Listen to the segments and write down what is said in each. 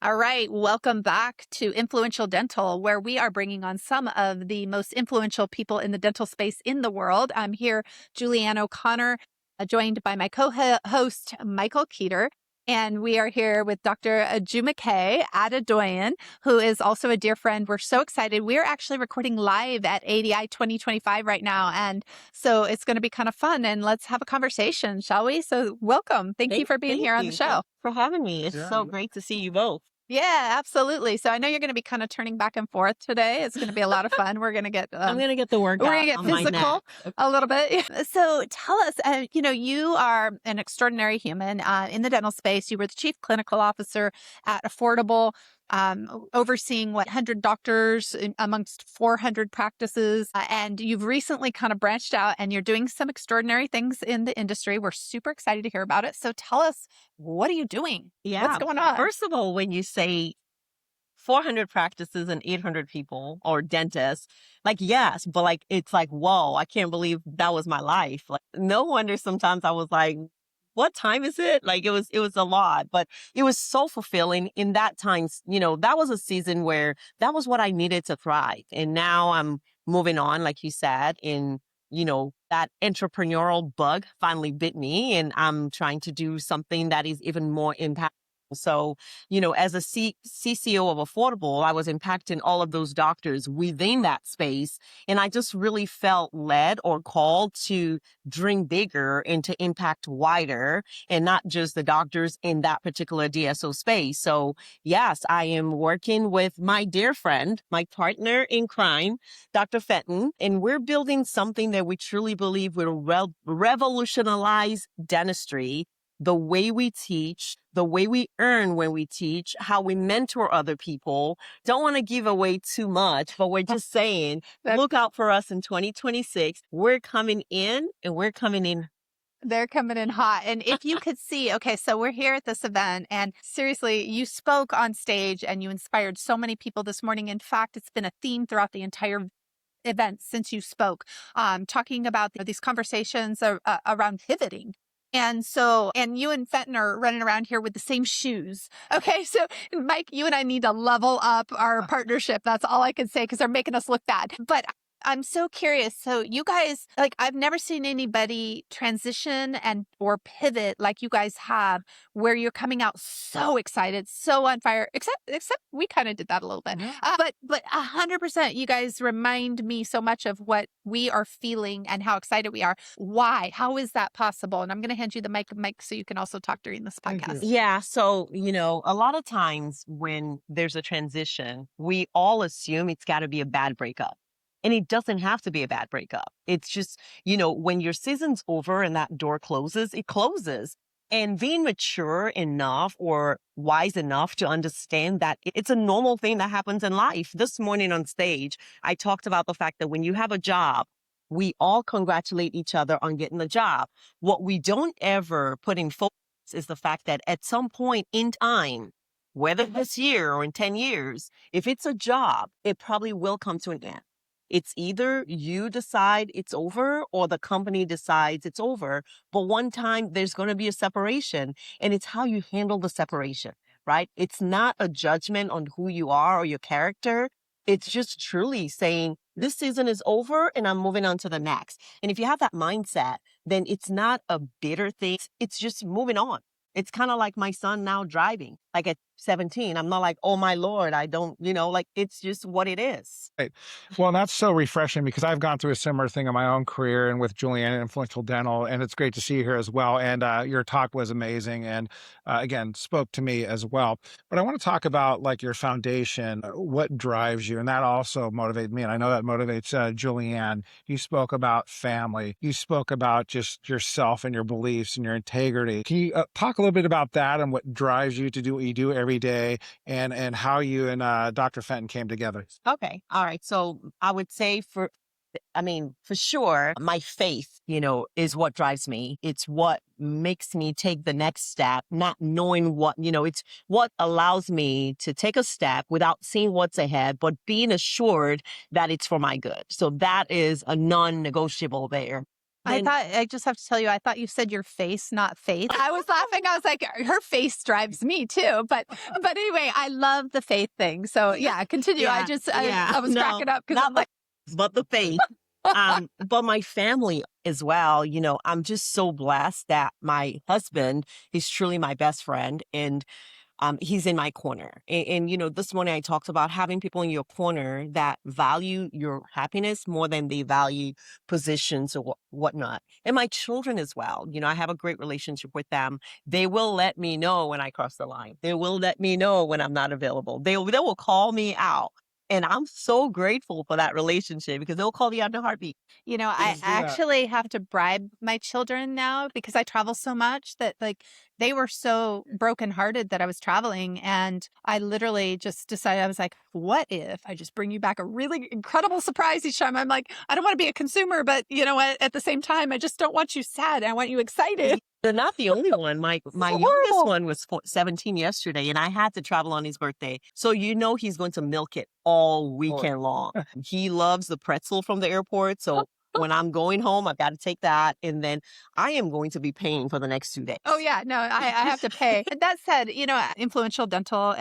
All right, welcome back to Influential Dental, where we are bringing on some of the most influential people in the dental space in the world. I'm here, Julianne O'Connor, joined by my co-host, Michael Keeter. And we are here with Dr. Jumoke Adedoyin, who is also a dear friend. We're so excited. We're actually recording live at ADI 2025 right now. And so it's going to be kind of fun. And let's have a conversation, shall we? So welcome. Thank you for being here on the show. Thanks for having me. It's so great to see you both. Yeah, absolutely. So I know you're going to be kind of turning back and forth today. It's going to be a lot of fun. We're going to get I'm going to get the workout. we're going to get on my physical neck. a little bit. So tell us, you are an extraordinary human in the dental space. You were the chief clinical officer at Affordable, overseeing 100 doctors amongst 400 practices. And you've recently kind of branched out and you're doing some extraordinary things in the industry. We're super excited to hear about it. So tell us, what are you doing? Yeah. What's going on? First of all, when you say 400 practices and 800 people or dentists, like, yes, but like, it's like, whoa, I can't believe that was my life. Like, no wonder sometimes I was like, what time is it? Like, it was a lot, but it was so fulfilling in that time. That was a season where that was what I needed to thrive. And now I'm moving on, like you said, that entrepreneurial bug finally bit me and I'm trying to do something that is even more impactful. So, as a CCO of Affordable, I was impacting all of those doctors within that space. And I just really felt led or called to dream bigger and to impact wider and not just the doctors in that particular DSO space. So yes, I am working with my dear friend, my partner in crime, Dr. Fenton, and we're building something that we truly believe will revolutionize dentistry, the way we teach, the way we earn when we teach, how we mentor other people. Don't want to give away too much, but we're just saying, look out for us in 2026. We're coming in and we're coming in. They're coming in hot. And if you could see, okay, so we're here at this event and seriously, you spoke on stage and you inspired so many people this morning. In fact, it's been a theme throughout the entire event since you spoke, talking about these conversations around pivoting. And so, and you and Fenton are running around here with the same shoes. Okay. So Mike, you and I need to level up our partnership. That's all I can say because they're making us look bad. But I'm so curious. So you guys, like, I've never seen anybody transition and or pivot like you guys have, where you're coming out so excited, so on fire. Except we kind of did that a little bit. But 100%, you guys remind me so much of what we are feeling and how excited we are. Why? How is that possible? And I'm going to hand you the mic, Mike, so you can also talk during this podcast. Yeah. So, a lot of times when there's a transition, we all assume it's got to be a bad breakup. And it doesn't have to be a bad breakup. It's just, when your season's over and that door closes, it closes. And being mature enough or wise enough to understand that it's a normal thing that happens in life. This morning on stage, I talked about the fact that when you have a job, we all congratulate each other on getting the job. What we don't ever put in focus is the fact that at some point in time, whether this year or in 10 years, if it's a job, it probably will come to an end. It's either you decide it's over or the company decides it's over. But one time there's going to be a separation and it's how you handle the separation, right? It's not a judgment on who you are or your character. It's just truly saying this season is over and I'm moving on to the next. And if you have that mindset, then it's not a bitter thing. It's just moving on. It's kind of like my son now driving, like at 17. I'm not like, oh my Lord, I don't, it's just what it is. Right. Well, that's so refreshing because I've gone through a similar thing in my own career and with Julianne at Influential Dental, and it's great to see you here as well. And your talk was amazing, and again, spoke to me as well. But I want to talk about like your foundation, what drives you, and that also motivated me, and I know that motivates Julianne. You spoke about family, you spoke about just yourself and your beliefs and your integrity. Can you talk a little bit about that and what drives you to do what you do every day, and how you and Dr. Fenton came together? Okay. All right. So I would say for sure, my faith, is what drives me. It's what makes me take the next step, not knowing it's what allows me to take a step without seeing what's ahead, but being assured that it's for my good. So that is a non-negotiable there. Then I just have to tell you, I thought you said your face, not faith. I was laughing. I was like, her face drives me too. But anyway, I love the faith thing. So yeah, continue. yeah, yeah, I was no, cracking up because not I'm the like, but the faith. But my family as well, I'm just so blessed that my husband is truly my best friend, and he's in my corner. And this morning I talked about having people in your corner that value your happiness more than they value positions or whatnot. And my children as well. I have a great relationship with them. They will let me know when I cross the line. They will let me know when I'm not available. They will call me out. And I'm so grateful for that relationship because they'll call me out in a heartbeat. I Let's do that. actually have to bribe my children now because I travel so much that like they were so brokenhearted that I was traveling. And I literally just decided, I was like, what if I just bring you back a really incredible surprise each time? I'm like, I don't want to be a consumer, but you know what? At the same time, I just don't want you sad. I want you excited. They're not the only one. My youngest Horrible. one was 17 yesterday, and I had to travel on his birthday. So he's going to milk it all weekend long. He loves the pretzel from the airport. So when I'm going home, I've got to take that, and then I am going to be paying for the next 2 days. Oh yeah, no, I have to pay. And that said, influential dental.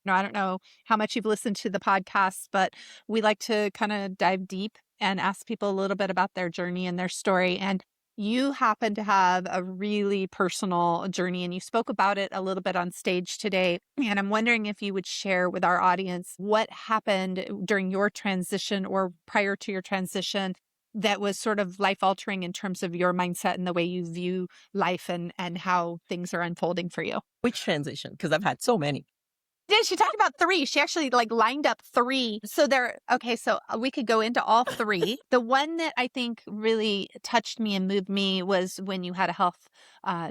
I don't know how much you've listened to the podcast, but we like to kind of dive deep and ask people a little bit about their journey and their story. And you happen to have a really personal journey, and you spoke about it a little bit on stage today. And I'm wondering if you would share with our audience what happened during your transition or prior to your transition that was sort of life altering in terms of your mindset and the way you view life and how things are unfolding for you. Which transition? Because I've had so many. Yeah, she talked about three. She actually like lined up three. So we could go into all three. The one that I think really touched me and moved me was when you had a health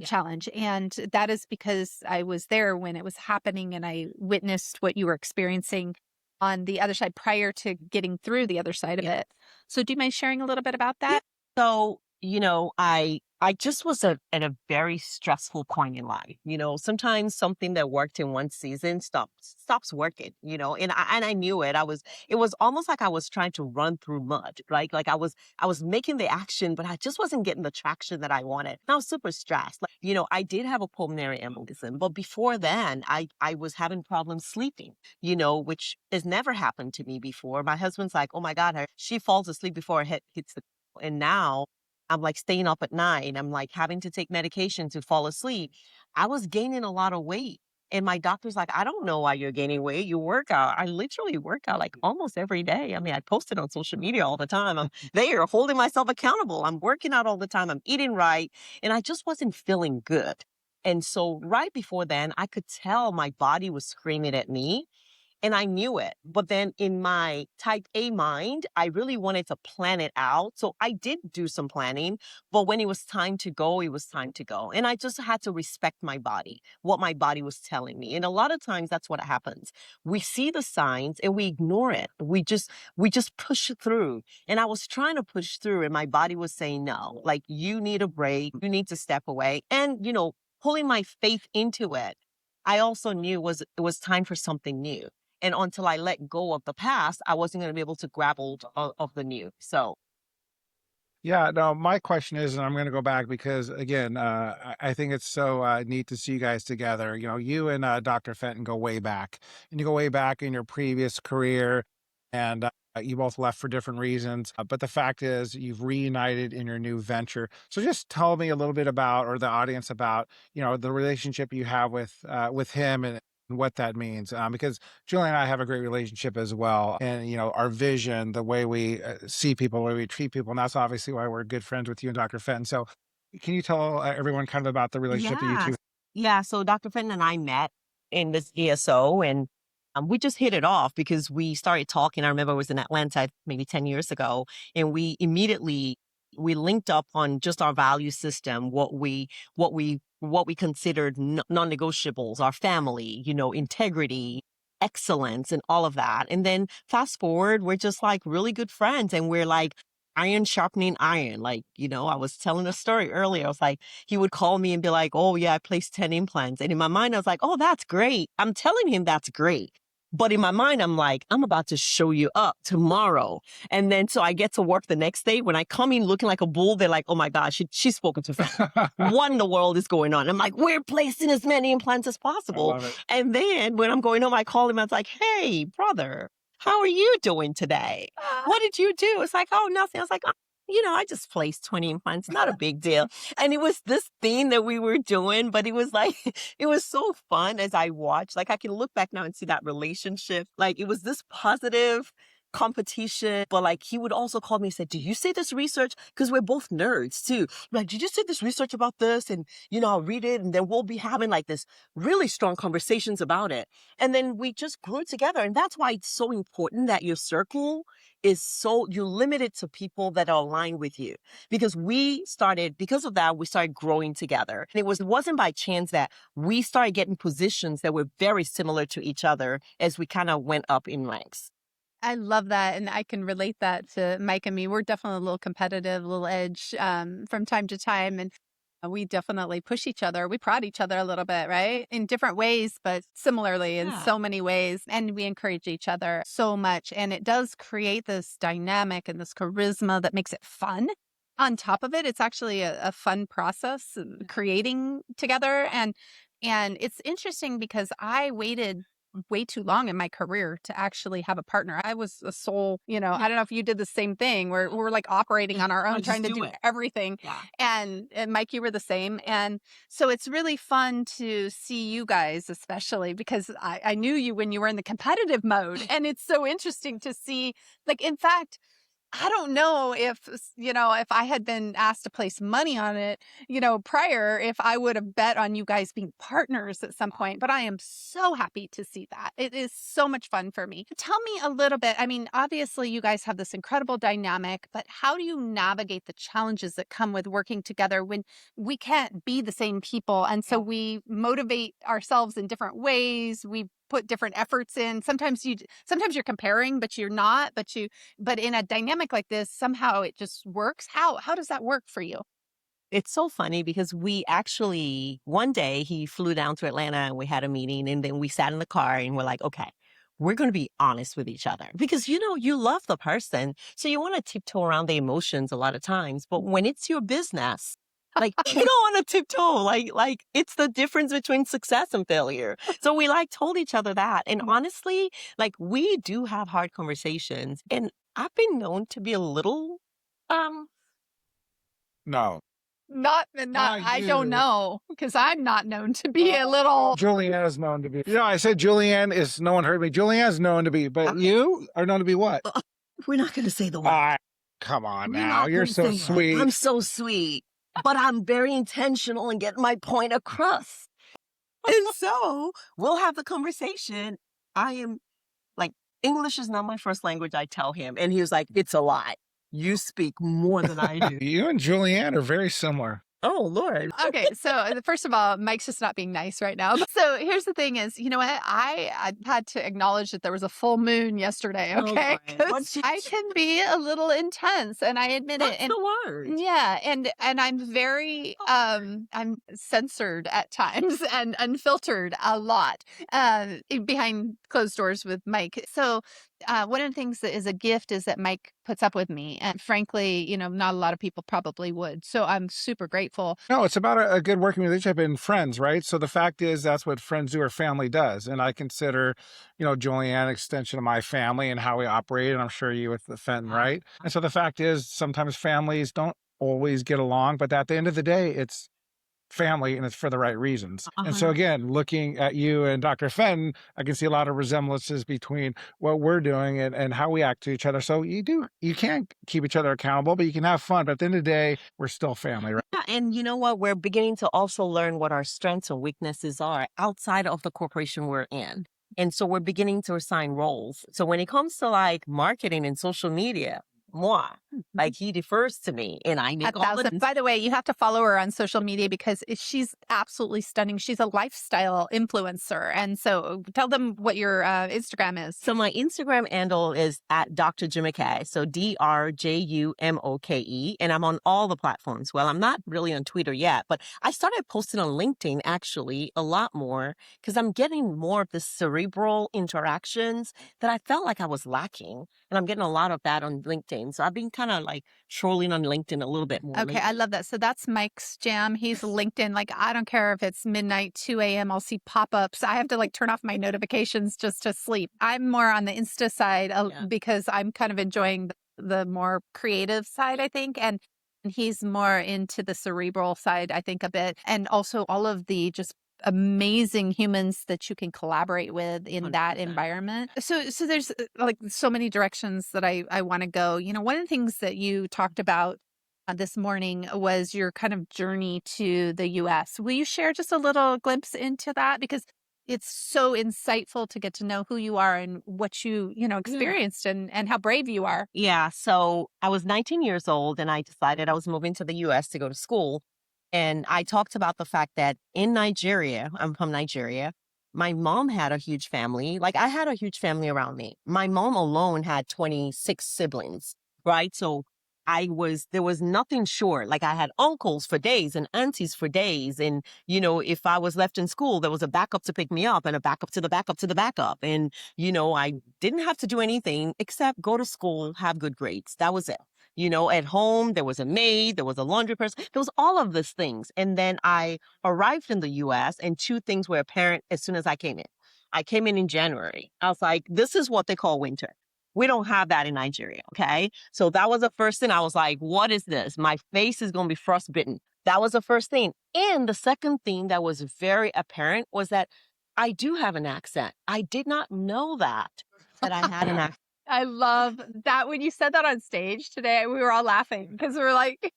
challenge. And that is because I was there when it was happening and I witnessed what you were experiencing on the other side prior to getting through the other side of it. So do you mind sharing a little bit about Yeah. that? So, I just was at a very stressful point in life. Sometimes something that worked in one season stops working, and I knew it. It was almost like I was trying to run through mud, right? Like I was making the action, but I just wasn't getting the traction that I wanted. And I was super stressed. Like, I did have a pulmonary embolism, but before then I was having problems sleeping, which has never happened to me before. My husband's like, oh my God, she falls asleep before her head hits the, and now I'm like staying up at night. I'm like having to take medication to fall asleep. I was gaining a lot of weight. And my doctor's like, I don't know why you're gaining weight. You work out. I literally work out like almost every day. I mean, I post it on social media all the time. I'm there holding myself accountable. I'm working out all the time. I'm eating right. And I just wasn't feeling good. And so right before then, I could tell my body was screaming at me. And I knew it. But then in my type A mind, I really wanted to plan it out. So I did do some planning. But when it was time to go, it was time to go. And I just had to respect my body, what my body was telling me. And a lot of times that's what happens. We see the signs and we ignore it. We just push it through. And I was trying to push through and my body was saying, no, like you need a break. You need to step away. And, pulling my faith into it, I also knew it was time for something new. And until I let go of the past, I wasn't going to be able to grab hold of the new. So, Yeah, no, my question is, and I'm going to go back because again, I think it's so neat to see you guys together. You and Dr. Fenton go way back, and you go way back in your previous career, and you both left for different reasons. But the fact is, you've reunited in your new venture. So just tell me a little bit about, or the audience about, the relationship you have with him and what that means. Because Julie and I have a great relationship as well. And, our vision, the way we see people, the way we treat people. And that's obviously why we're good friends with you and Dr. Fenton. So can you tell everyone kind of about the relationship that you yeah. two? Yeah. So Dr. Fenton and I met in this ESO and we just hit it off because we started talking. I remember it was in Atlanta maybe 10 years ago. And we linked up on just our value system, what we considered non-negotiables, our family, integrity, excellence, and all of that. And then fast forward, we're just like really good friends, and we're like iron sharpening iron. Like, I was telling a story earlier. I was like, he would call me and be like, "Oh yeah, I placed 10 implants," and in my mind, I was like, "Oh, that's great." I'm telling him that's great. But in my mind, I'm like, I'm about to show you up tomorrow. And then so I get to work the next day. When I come in looking like a bull, they're like, oh my gosh, she's spoken to Fen. What in the world is going on? I'm like, we're placing as many implants as I possible. love it. And then when I'm going home, I call him. I was like, hey, brother, how are you doing today? What did you do? It's like, oh, nothing. I was like, I just placed 20 implants. Not a big deal. And it was this thing that we were doing, but it was like, it was so fun as I watched. Like, I can look back now and see that relationship. Like, it was this positive competition, but like, he would also call me and say, do you see this research? Because we're both nerds too. Like, did you see this research about this? And, I'll read it, and then we'll be having like this really strong conversations about it. And then we just grew together. And that's why it's so important that your circle you limit it to people that are aligned with you, because because of that, we started growing together. And it wasn't by chance that we started getting positions that were very similar to each other as we kind of went up in ranks. I love that, and I can relate that to Mike and me. We're definitely a little competitive, a little edge from time to time, and we definitely push each other. We prod each other a little bit, right? In different ways, but similarly in so many ways. And we encourage each other so much. And it does create this dynamic and this charisma that makes it fun. On top of it, it's actually a fun process creating together. And it's interesting because I waited way too long in my career to actually have a partner. I was a sole, I don't know if you did the same thing where we're like operating on our own, trying to do everything. Yeah. And Mike, you were the same. And so it's really fun to see you guys, especially because I knew you when you were in the competitive mode. And it's so interesting to see, like, in fact, I don't know if I had been asked to place money on it, prior, if I would have bet on you guys being partners at some point. But I am so happy to see that. It is so much fun for me. Tell me a little bit. I mean, obviously, you guys have this incredible dynamic, but how do you navigate the challenges that come with working together when we can't be the same people? And so we motivate ourselves in different ways. We put different efforts in. Sometimes you're comparing, but you're not. But in a dynamic like this, somehow it just works. How does that work for you? It's so funny because one day he flew down to Atlanta and we had a meeting, and then we sat in the car and we're like, okay, we're going to be honest with each other because, you love the person. So you want to tiptoe around the emotions a lot of times. But when it's your business, like, you don't want to tiptoe. Like it's the difference between success and failure. So we told each other that. And honestly, like, we do have hard conversations, and I've been known to be a little, No. Not, I don't know, because I'm not known to be a little. Julianne is known to be. I said Julianne is, no one heard me. Julianne's known to be, but you are known to be what? we're not going to say the word. Come on We're now. not You're gonna so say it. sweet. I'm so sweet, but I'm very intentional in getting my point across. And so we'll have the conversation. I am like, English is not my first language, I tell him. And he was like, it's a lie. You speak more than I do. You and Julianne are very similar. Oh, Lord. Okay, so first of all, Mike's just not being nice right now. So here's the thing is, you know what? I had to acknowledge that there was a full moon yesterday, okay? Okay. 'Cause I can be a little intense, and I admit it. That's And the word. yeah, and I'm very I'm censored at times and unfiltered a lot behind closed doors with Mike. So one of the things that is a gift is that Mike puts up with me, and frankly, not a lot of people probably would. So I'm super grateful. No, it's about a good working relationship and friends, right? So the fact is, that's what friends do or family does. And I consider, Julianne an extension of my family and how we operate. And I'm sure you with the Fenton, right? And so the fact is, sometimes families don't always get along, but at the end of the day, it's family and it's for the right reasons. And so again, looking at you and Dr. Fenton, I can see a lot of resemblances between what we're doing and how we act to each other. So you can't keep each other accountable, but you can have fun. But at the end of the day, we're still family, right? Yeah, and you know what? We're beginning to also learn what our strengths and weaknesses are outside of the corporation we're in. And so we're beginning to assign roles. So when it comes to marketing and social media, moi. Like he defers to me and I A make all the thousand. By the way, you have to follow her on social media because she's absolutely stunning. She's a lifestyle influencer. And so tell them what your Instagram is. So my Instagram handle is at Dr. Jumoke. So DrJumoke. And I'm on all the platforms. Well, I'm not really on Twitter yet, but I started posting on LinkedIn actually a lot more because I'm getting more of the cerebral interactions that I felt like I was lacking. And I'm getting a lot of that on LinkedIn. So I've been kind of like trolling on LinkedIn a little bit more Okay, I lately. love that. So that's Mike's jam. He's LinkedIn. Like, I don't care if it's midnight, 2 a.m., I'll see pop ups. I have to like turn off my notifications just to sleep. I'm more on the Insta side Yeah. because I'm kind of enjoying the more creative side, I think. And he's more into the cerebral side, I think, a bit. And also all of the just amazing humans that you can collaborate with in that 100%. environment. So there's like so many directions that I want to go. You know, one of the things that you talked about this morning was your kind of journey to the US. Will you share just a little glimpse into that? Because it's so insightful to get to know who you are and what you know, Yeah. experienced and how brave you are. Yeah. So I was 19 years old and I decided I was moving to the US to go to school. And I talked about the fact that in Nigeria, I'm from Nigeria, my mom had a huge family. Like I had a huge family around me. My mom alone had 26 siblings, right? So there was nothing short. Like I had uncles for days and aunties for days. And, you know, if I was left in school, there was a backup to pick me up and a backup to the backup to the backup. And, you know, I didn't have to do anything except go to school, have good grades. That was it. You know, at home, there was a maid, there was a laundry person, there was all of these things. And then I arrived in the US and two things were apparent as soon as I came in. I came in January. I was like, this is what they call winter. We don't have that in Nigeria. Okay. So that was the first thing. I was like, what is this? My face is going to be frostbitten. That was the first thing. And the second thing that was very apparent was that I do have an accent. I did not know that I had an accent. I love that when you said that on stage today, we were all laughing because we were like,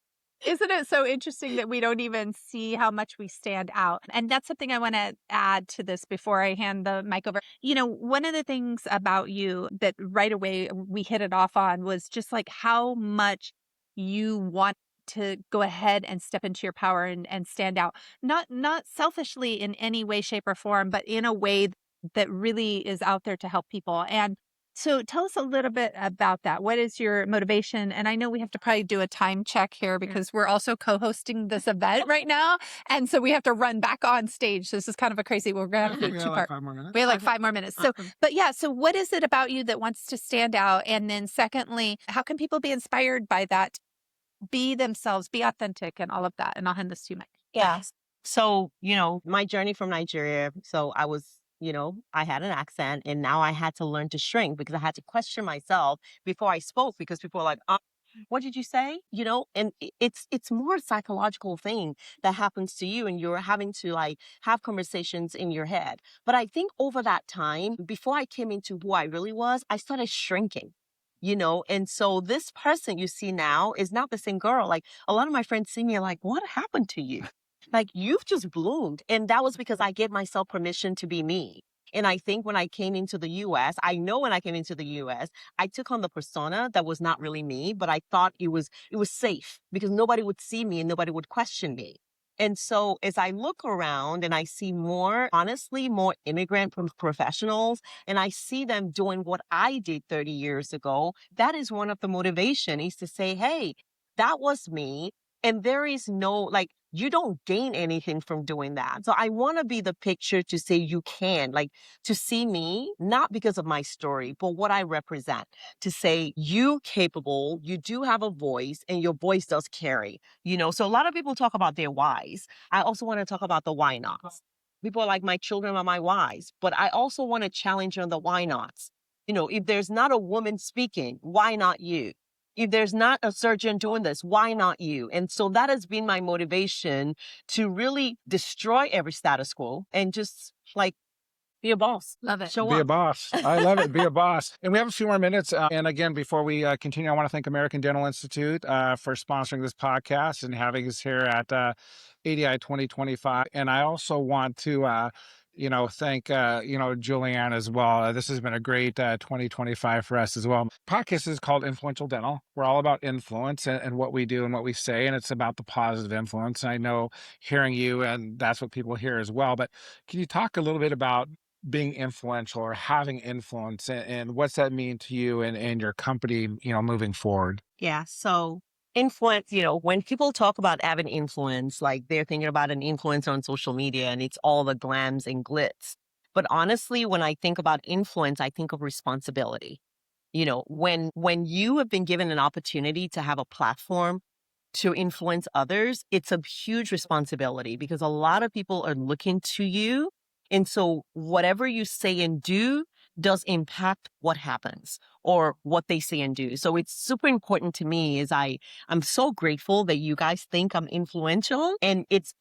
isn't it so interesting that we don't even see how much we stand out? And that's something I want to add to this before I hand the mic over. You know, one of the things about you that right away we hit it off on was just like how much you want to go ahead and step into your power and stand out. Not selfishly in any way, shape, or form, but in a way that really is out there to help people. And so tell us a little bit about that. What is your motivation? And I know we have to probably do a time check here because we're also co-hosting this event right now. And so we have to run back on stage. So this is kind of a crazy, we're going to have to do two parts. 5 more minutes. We have like 5 more minutes. So, but yeah, so what is it about you that wants to stand out? And then secondly, how can people be inspired by that? Be themselves, be authentic and all of that. And I'll hand this to you, Mike. Yeah. So, you know, my journey from Nigeria, so I was, you know, I had an accent and now I had to learn to shrink because I had to question myself before I spoke because people are like, what did you say? You know, and it's more a psychological thing that happens to you and you're having to like have conversations in your head. But I think over that time, before I came into who I really was, I started shrinking. You know, and so this person you see now is not the same girl. Like a lot of my friends see me like, what happened to you? Like you've just bloomed. And that was because I gave myself permission to be me. And I think when I came into the US, I know when I came into the US, I took on the persona that was not really me, but I thought it was safe because nobody would see me and nobody would question me. And so as I look around and I see more, honestly, more immigrant professionals, and I see them doing what I did 30 years ago, that is one of the motivation is to say, hey, that was me. And there is no, like, you don't gain anything from doing that. So I want to be the picture to say you can, like, to see me, not because of my story, but what I represent, to say you capable, you do have a voice and your voice does carry, you know? So a lot of people talk about their whys. I also want to talk about the why nots. People are like, my children are my whys, but I also want to challenge on the why nots. You know, if there's not a woman speaking, why not you? If there's not a surgeon doing this, why not you? And so that has been my motivation to really destroy every status quo and just like be a boss. Love it. Show Be a up. boss. I love it. Be a boss. And we have a few more minutes. And again, before we continue, I want to thank American Dental Institute for sponsoring this podcast and having us here at ADI 2025. And I also want to thank, Julianne as well. This has been a great 2025 for us as well. Podcast is called Influential Dental. We're all about influence and what we do and what we say, and it's about the positive influence. I know hearing you, and that's what people hear as well. But can you talk a little bit about being influential or having influence, and what's that mean to you and your company, moving forward? Yeah. So influence, when people talk about having influence, like they're thinking about an influencer on social media and it's all the glams and glitz. But honestly, when I think about influence, I think of responsibility. When you have been given an opportunity to have a platform to influence others, it's a huge responsibility because a lot of people are looking to you. And so whatever you say and do does impact what happens or what they say and do. So it's super important to me is I'm so grateful that you guys think I'm influential, and it's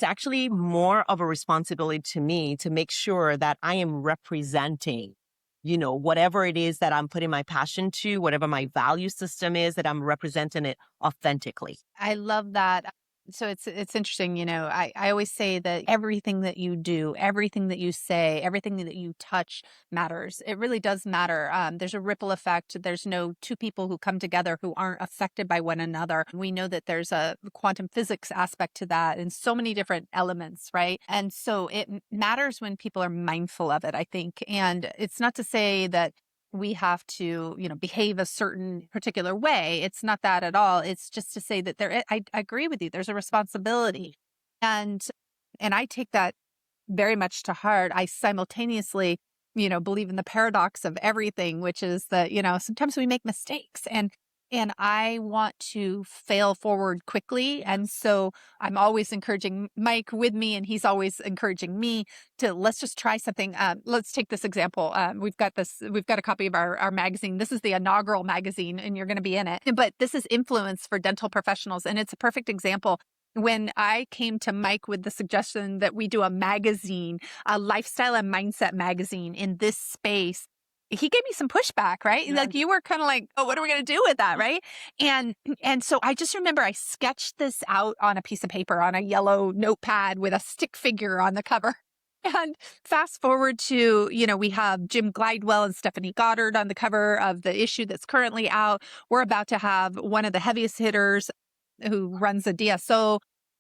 actually more of a responsibility to me to make sure that I am representing whatever it is that I'm putting my passion to, whatever my value system is, that I'm representing it authentically. I love that. So it's interesting, I always say that everything that you do, everything that you say, everything that you touch matters. It really does matter. There's a ripple effect. There's no two people who come together who aren't affected by one another. We know that there's a quantum physics aspect to that and so many different elements, right? And so it matters when people are mindful of it, I think. And it's not to say that we have to, behave a certain particular way. It's not that at all. It's just to say that I agree with you. There's a responsibility. And I take that very much to heart. I simultaneously, believe in the paradox of everything, which is that, sometimes we make mistakes and I want to fail forward quickly. And so I'm always encouraging Mike with me, and he's always encouraging me to let's just try something. Let's take this example. We've got a copy of our magazine. This is the inaugural magazine, and you're going to be in it. But this is Influence for Dental Professionals. And it's a perfect example. When I came to Mike with the suggestion that we do a magazine, a lifestyle and mindset magazine in this space, he gave me some pushback, right? Yeah. Like you were kind of like, oh, what are we going to do with that, right? And so I just remember I sketched this out on a piece of paper on a yellow notepad with a stick figure on the cover. And fast forward to, we have Jim Glidewell and Stephanie Goddard on the cover of the issue that's currently out. We're about to have one of the heaviest hitters who runs a DSO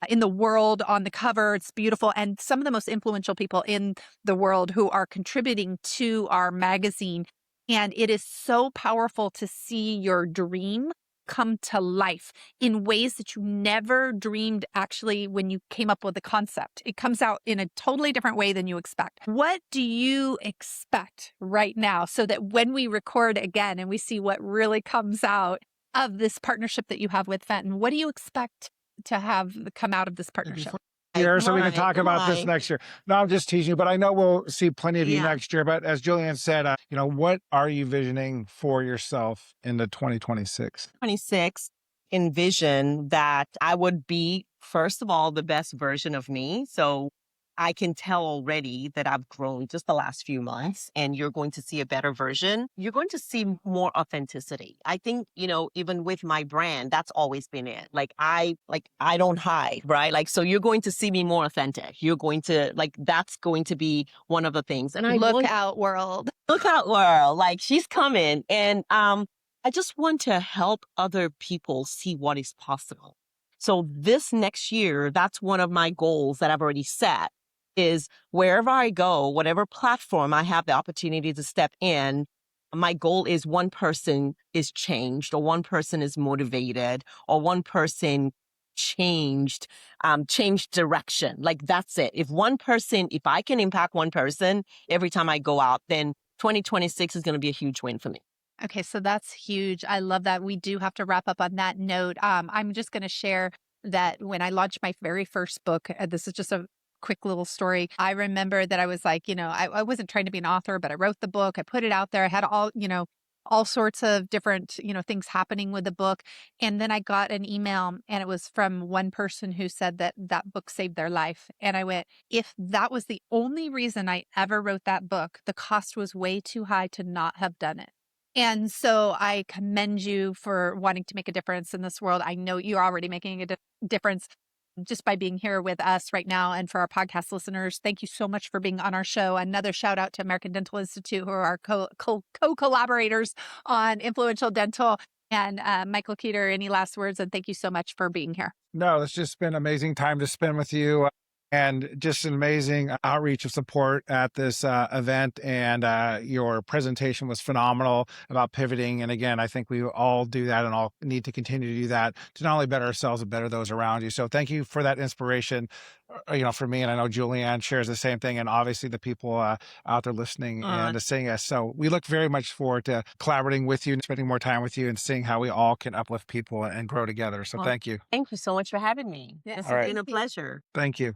in the world on the cover. It's beautiful. And some of the most influential people in the world who are contributing to our magazine. And it is so powerful to see your dream come to life in ways that you never dreamed actually when you came up with the concept. It comes out in a totally different way than you expect. What do you expect right now so that when we record again and we see what really comes out of this partnership that you have with Fenton, what do you expect to have come out of this partnership? Year, so we can My, talk about this my. next year. No, I'm just teasing you, but I know we'll see plenty of you Yeah. next year. But as Julianne said, what are you visioning for yourself into 2026? 26 envision that I would be, first of all, the best version of me. So I can tell already that I've grown just the last few months, and you're going to see a better version. You're going to see more authenticity. I think, even with my brand, that's always been it. I don't hide, right? So you're going to see me more authentic. You're going to that's going to be one of the things. And Look out, world. look out, world. She's coming. And, I just want to help other people see what is possible. So this next year, that's one of my goals that I've already set is wherever I go, whatever platform I have the opportunity to step in, my goal is one person is changed or one person is motivated or one person changed direction. That's it. If I can impact one person every time I go out, then 2026 is going to be a huge win for me. Okay, so that's huge. I love that. We do have to wrap up on that note. I'm just going to share that when I launched my very first book, this is just a quick little story. I remember that I was like, I wasn't trying to be an author, but I wrote the book. I put it out there. I had all sorts of different, things happening with the book. And then I got an email, and it was from one person who said that that book saved their life. And I went, if that was the only reason I ever wrote that book, the cost was way too high to not have done it. And so I commend you for wanting to make a difference in this world. I know you're already making a difference. just by being here with us right now. And for our podcast listeners, thank you so much for being on our show. Another shout out to American Dental Institute, who are our co-collaborators on Influential Dental. And Michael Keeter, any last words? And thank you so much for being here. No, it's just been an amazing time to spend with you and just an amazing outreach of support at this event. And your presentation was phenomenal about pivoting. And again, I think we all do that and all need to continue to do that to not only better ourselves, but better those around you. So thank you for that inspiration, for me. And I know Julianne shares the same thing. And obviously the people out there listening and seeing us. So we look very much forward to collaborating with you and spending more time with you and seeing how we all can uplift people and grow together. So thank you. Thank you so much for having me. Yes. It's All right. been a pleasure. Thank you.